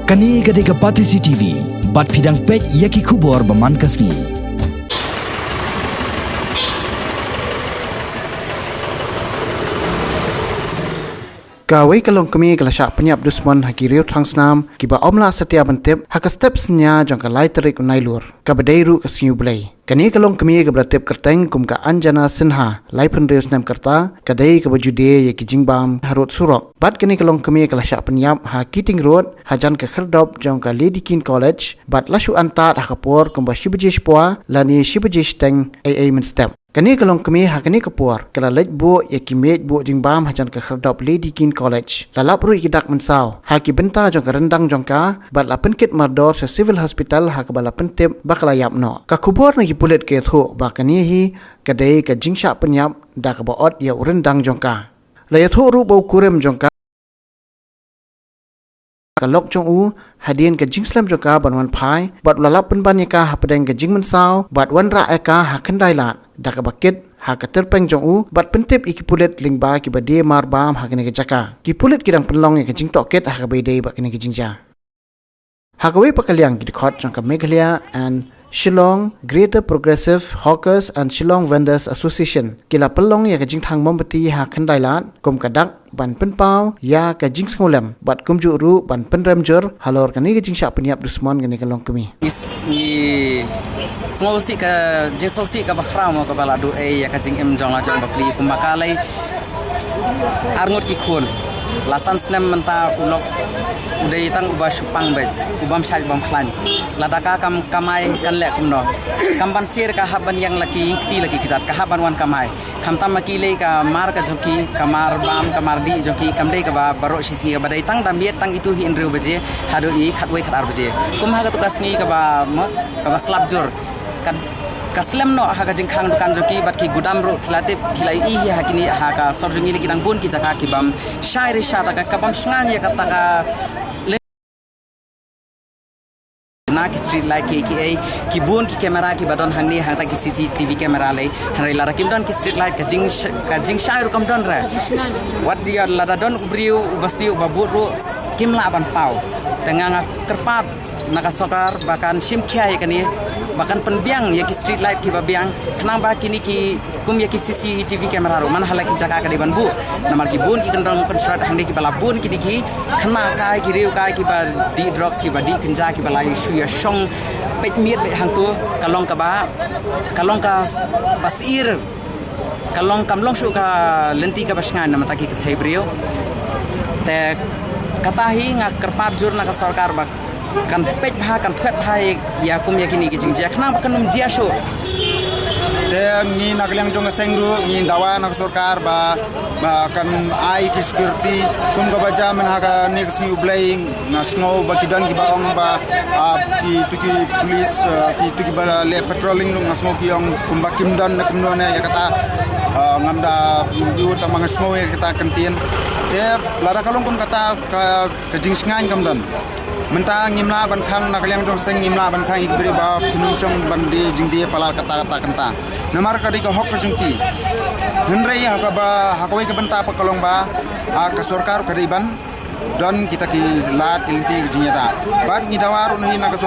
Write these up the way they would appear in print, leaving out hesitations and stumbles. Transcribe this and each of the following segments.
Kani gade ke Patisi TV, bat pidang pek yaki kubor baman kasni. Kawai ke Longkmie ke Shah Pynïap dusman haki riu trangsnam kiba omla setia bentep haka stepsnya jang ke lai terik unai lur ka bedairu ke sinyu belai kani ke Longkmie ke beratep kerteng kum ka Anjana Sinha lai penriu snam kerta kadai ke bajude yaki Jingbam harut Surok bat kani ke Longkmie ke Shah Pynïap ha Keating road Hajan ke kherdop jang ke Lady King College bat lasu antat hakapor kum ba shibajesh poa lani shibajesh teng AA men step kani ke Longkmie ha kani kapur kala lej bo yaki mej bo Jingbam Hajan ke kherdop Lady King College lalap rui kidak mensau ha ki benta jong ka rendang jong ka bat la penkit mardor se civil hospital ha ka bala pentep baklayap no ka kubur na ki pulet ke tho ba kani hi kadai ka Shah Pynïap da ka baot ya rendang jong ka la ya tho ru bo kurem jong ka kalok jong u hadien ke jingslam jong ka banwan phai bat lalap pen ban ka ha pedeng ke jing mensau bat wan ra ka ha khandai lat da ka bakit ha ka terpeng jong u bat pentip iki pulet lingba ki bade mar bam ha kene ke jaka ki pulet kidang penlong ke jing toket ha ka bede ba kene ke jingja ha ka we pakaliang ki khot jong ka Meghalaya and Shillong Greater Progressive Hawkers and Shillong Vendors Association kila pelong ya ka jing thang mombati ha khandai lat kum kadak ban penpau ya ka jing sngolem bat kum ju ru ban penramjur halor kani ke Shah Pynïap dusman kani ke Longkmie Ngosi ka jing sosi ka bakhra mo ka bala du e ya ka jing em jong la jong bapli ku makalai arngot ki khun lasan snem menta ulok udai tang ubas pang bai ubam sai bam khlan ladaka kam kamai kan lek kum no kam ban sir ka haban yang laki ti laki kijat ka haban wan kamai kam tam maki le ka mar ka joki kamar bam kamar di joki kam dei ka ba baro sisngi ka badai tang dam tang itu hi indru baje hadu i khatwai khatar baje kum ha ka to kasngi ka ba slap jor kaslam no ha ka jing khang dukan joki bat ki gudam ro khilate khilai i ha kini ha ka sorjungi le kidang bun ki jaka ki bam shairi sha ta ka bam sngan ye ka ta ka na ki street light ki bun ki kamera ki badon hangni hang ta ki CCTV kamera le hanai lara kim don ki street light ka jing shair kam don ra what dia lada don ubriu basriu babur ro kim la ban pau tengah kerpat naka sokar bahkan sim khai kani bahkan penbiang ya ki street light ki babiang kenang ba kini ki kum ya ki CCTV kamera ro man halaki jaka ka deban bu namar ki bun ki kendong construct hangde ki bala bun ki diki khna kai ki riu kai ki ba di drugs ki ba di kinja ki bala shu ya shong pet miet be hang tu kalong ka basir kalong kamlong shu ka lenti ka basngan namata ki thai brio te katahi ngak kerpat jur na ka sarkar ba kan pej bha kan thwet bha ya kum ya kini ki jingja khna ba kanum jia sho te ni naklang jong sengru ni dawa nak sarkar ba kan ai ki security kum ga baja man ha ka next new playing na snow ba kidan ki baong ba ki tuki police ki tuki bala le patrolling ng snow ki ang kum ba kimdan na kumno na ya kata ngamda yu ta mga snow ya kata kantin te lara kalong kum kata ka jing sngan kamdan menta ngimla ban khang nakaliang jong seng ngimla ban khang ikbri ba pinung song bandi jingdi pala kata kanta namar ka di ka hok jungki henrei ha ka ba hakoi ka benta pa kalong ba ka sarkar ka riban don kita ki lat ilti jinyata ban ni dawaru ni na ka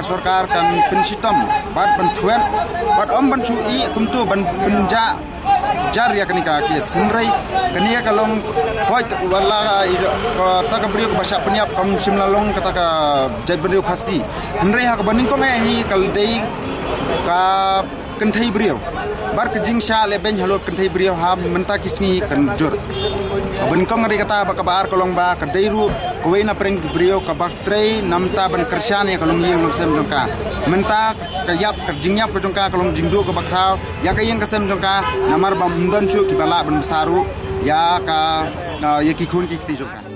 sarkar kan pensitam ban pentuan ban ban chui kumtu ban penja jar ya kanika ke sinrai kania kalong hoi wala ko ta ka brio ko Shah Pynïap kam simlalong kata ka jai brio khasi henrai ha ka baning ko ngai hi kal dei ka kenthai brio bar ke jing sha le ben halo kenthai brio ha menta kisngi kan jur ban ko ngari kata ba ka bar kolong ba ka deiru ko we na preng brio ka bak trei namta ban kersan ya kalong yeng lo sem jongka menta ka yap ka jingyap ko jongka kalong jingdo ko bakrao ya ka yeng ka sem jongka namar ba mundon chu ki bala ban saru ya ka ya ki khun ki ti jongka